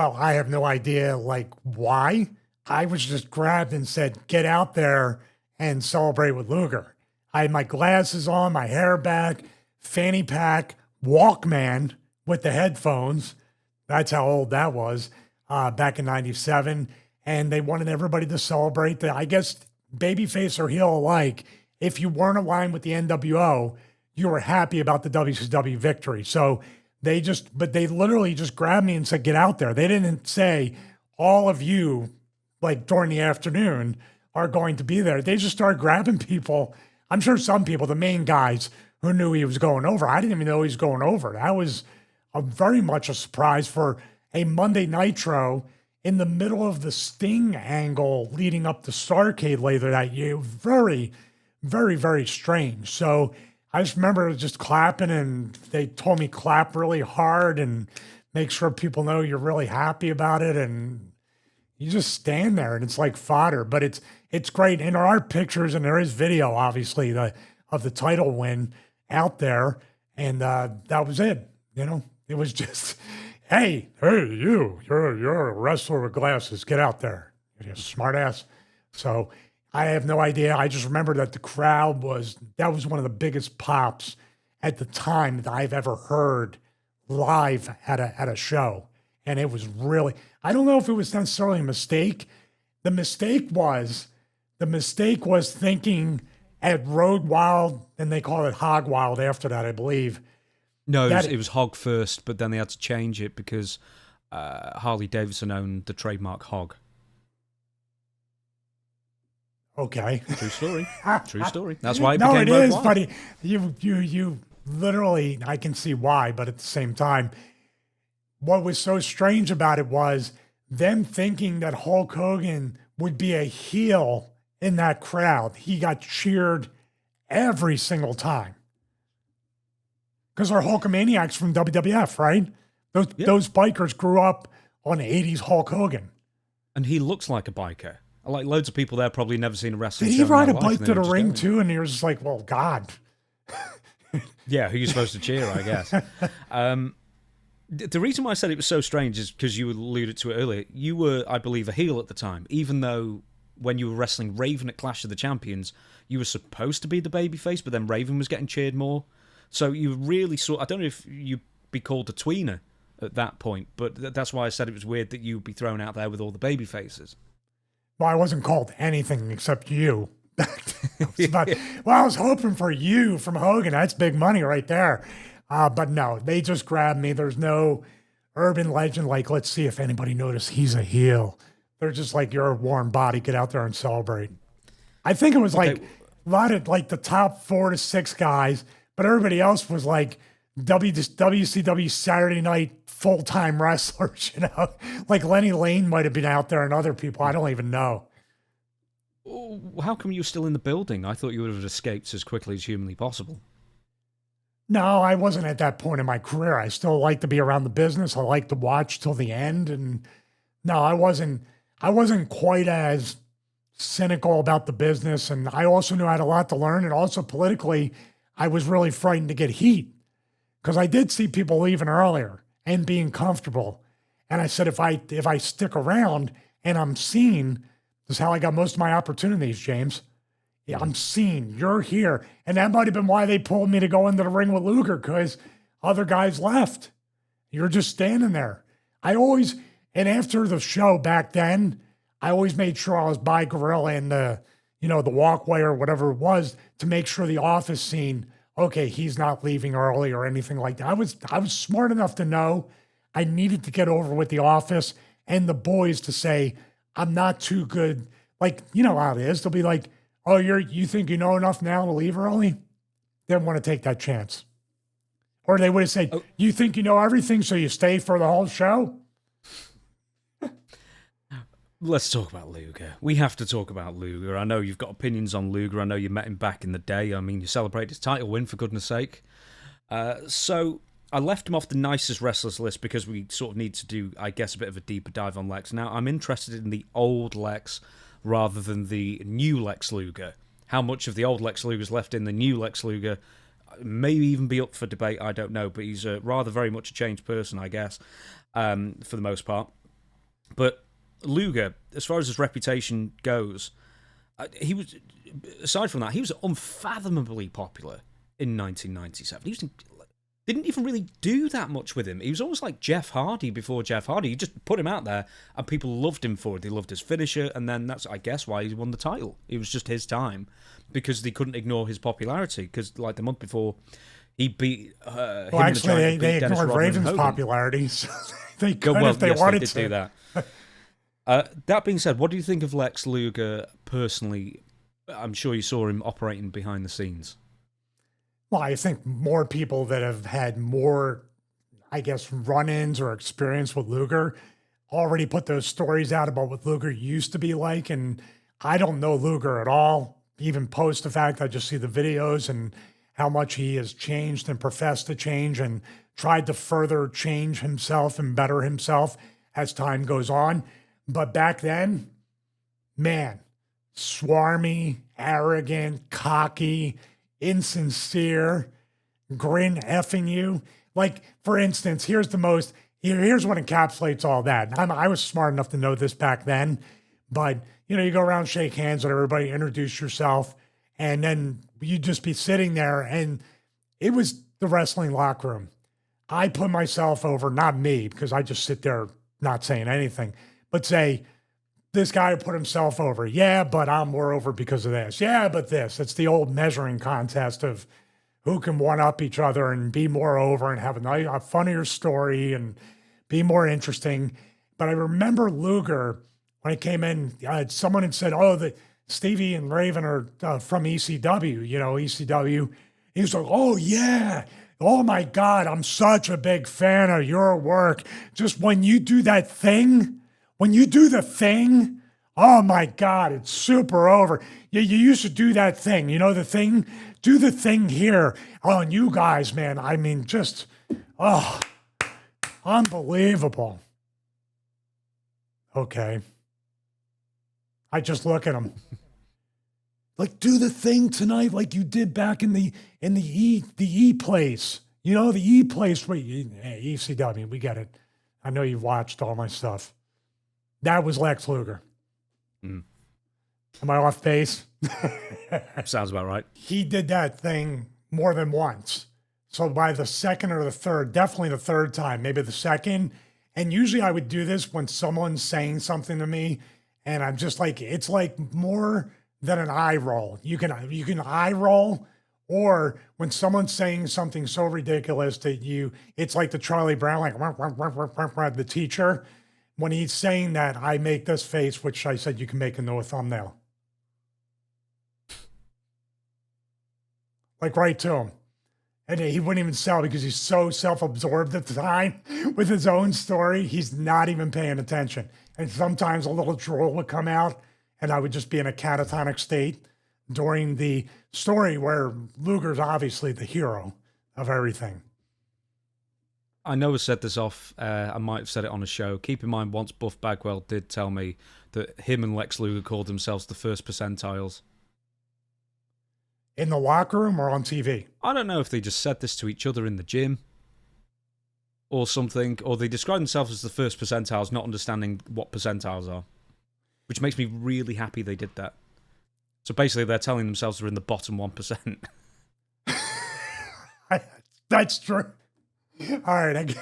Well, I have no idea, like, why. I was just grabbed and said, get out there and celebrate with Luger. I had my glasses on, my hair back, fanny pack, Walkman with the headphones. That's how old that was back in 97. And they wanted everybody to celebrate. I guess babyface or heel alike, if you weren't aligned with the NWO, you were happy about the WCW victory. So but they literally just grabbed me and said, get out there. They didn't say, all of you, like during the afternoon, are going to be there. They just started grabbing people. I'm sure some people, the main guys who knew he was going over, I didn't even know he was going over. That was very much a surprise for a Monday Nitro in the middle of the Sting angle leading up to Starrcade later that year. Very, very, very strange. So I just remember just clapping, and they told me clap really hard and make sure people know you're really happy about it. And you just stand there and it's like fodder, but it's great. And there are pictures and there is video, obviously, of the title win out there. And that was it. It was just, hey, you're a wrestler with glasses. Get out there. You're a smart ass. So I have no idea. I just remember that the crowd that was one of the biggest pops at the time that I've ever heard live at a show. And it was really, I don't know if it was necessarily a mistake. The mistake was thinking at Road Wild, and they call it Hog Wild after that, I believe. No, it was Hog first, but then they had to change it because Harley Davidson owned the trademark Hog. Okay. True story. True story. That's why it became No, it Road is, Wild. buddy. You literally, I can see why, but at the same time, what was so strange about it was them thinking that Hulk Hogan would be a heel in that crowd. He got cheered every single time. Because they're Hulkamaniacs from WWF, right? Those bikers grew up on 80s Hulk Hogan. And he looks like a biker. Like loads of people there probably never seen a wrestling Did show he ride in a their life, bike and to they the were just ring going. too? And you're just like, well, God. Yeah, who you're supposed to cheer, I guess. The reason why I said it was so strange is because you alluded to it earlier. You were, I believe, a heel at the time, even though when you were wrestling Raven at Clash of the Champions, you were supposed to be the babyface, but then Raven was getting cheered more. So you really I don't know if you'd be called a tweener at that point, but that's why I said it was weird that you'd be thrown out there with all the babyfaces. Well, I wasn't called anything except you. I was hoping for you from Hogan. That's big money right there. But no, they just grabbed me. There's no urban legend like, let's see if anybody noticed he's a heel. They're just like, you're a warm body. Get out there and celebrate. I think it was like a lot of like the top 4 to 6 guys, but everybody else was like WCW Saturday night full-time wrestlers, like Lenny Lane might have been out there and other people. I don't even know. How come you're still in the building? I thought you would have escaped as quickly as humanly possible. No, I wasn't at that point in my career. I still like to be around the business. I like to watch till the end. And no, I wasn't quite as cynical about the business. And I also knew I had a lot to learn. And also politically, I was really frightened to get heat because I did see people leaving earlier and being comfortable. And I said, if I stick around and I'm seen, this is how I got most of my opportunities, James. Yeah, I'm seen. You're here. And that might have been why they pulled me to go into the ring with Luger, because other guys left. You're just standing there. And after the show back then, I always made sure I was by Gorilla and the walkway or whatever it was to make sure the office scene, okay, he's not leaving early or anything like that. I was smart enough to know I needed to get over with the office and the boys to say, I'm not too good. Like, you know how it is. They'll be like, oh, you think you know enough now to leave early? They don't want to take that chance. Or they would have said, you think you know everything, so you stay for the whole show? Let's talk about Luger. We have to talk about Luger. I know you've got opinions on Luger. I know you met him back in the day. I mean, you celebrated his title win, for goodness sake. So I left him off the nicest wrestlers list because we sort of need to do, I guess, a bit of a deeper dive on Lex. Now, I'm interested in the old Lex rather than the new Lex Luger. How much of the old Lex Luger's left in the new Lex Luger may even be up for debate, I don't know, but he's rather very much a changed person, I guess, for the most part. But Luger, as far as his reputation goes, he was, aside from that, he was unfathomably popular in 1997. He didn't even really do that much with him. He was almost like Jeff Hardy before Jeff Hardy. You just put him out there, and people loved him for it. They loved his finisher, and then that's, I guess, why he won the title. It was just his time, because they couldn't ignore his popularity. Because, like, the month before, he beat well, actually, they ignored Raven's popularity, so they could if they wanted to. Do that. That being said, what do you think of Lex Luger personally? I'm sure you saw him operating behind the scenes. Well, I think more people that have had more, I guess, run-ins or experience with Luger already put those stories out about what Luger used to be like. And I don't know Luger at all, even post the fact I just see the videos and how much he has changed and professed to change and tried to further change himself and better himself as time goes on. But back then, man, swarmy, arrogant, cocky, insincere, grin effing you. Like, for instance, here's what encapsulates all that. I was smart enough to know this back then, but you go around, shake hands with everybody, introduce yourself, and then you'd just be sitting there, and it was the wrestling locker room. I put myself over, not me, because I just sit there not saying anything, but say, this guy put himself over. Yeah, but I'm more over because of this. Yeah, but this. It's the old measuring contest of who can one-up each other and be more over and have a funnier story and be more interesting. But I remember Luger, when he came in, someone had said, that Stevie and Raven are from ECW, ECW. He was like, oh, yeah. Oh, my God, I'm such a big fan of your work. Just when you do that thing, oh my God, it's super over. You used to do that thing, the thing, do the thing here. Oh, and you guys, man, I mean, just, unbelievable. Okay. I just look at him. Like, do the thing tonight like you did back in the E place. The E place, ECW, we get it. I know you've watched all my stuff. That was Lex Luger. Mm. Am I off base? Sounds about right. He did that thing more than once. So by the second or the third, definitely the third time, maybe the second. And usually I would do this when someone's saying something to me, and I'm just like, it's like more than an eye roll. You can eye roll, or when someone's saying something so ridiculous that it's like the Charlie Brown, like the teacher. When he's saying that, I make this face, which I said you can make into a thumbnail. Like right to him. And he wouldn't even sell because he's so self-absorbed at the time with his own story. He's not even paying attention. And sometimes a little drool would come out and I would just be in a catatonic state during the story where Luger's obviously the hero of everything. I know I said this off, I might have said it on a show. Keep in mind, once Buff Bagwell did tell me that him and Lex Luger called themselves the first percentiles. In the locker room or on TV? I don't know if they just said this to each other in the gym or something, or they described themselves as the first percentiles, not understanding what percentiles are, which makes me really happy they did that. So basically, they're telling themselves they're in the bottom 1%. That's true. All right.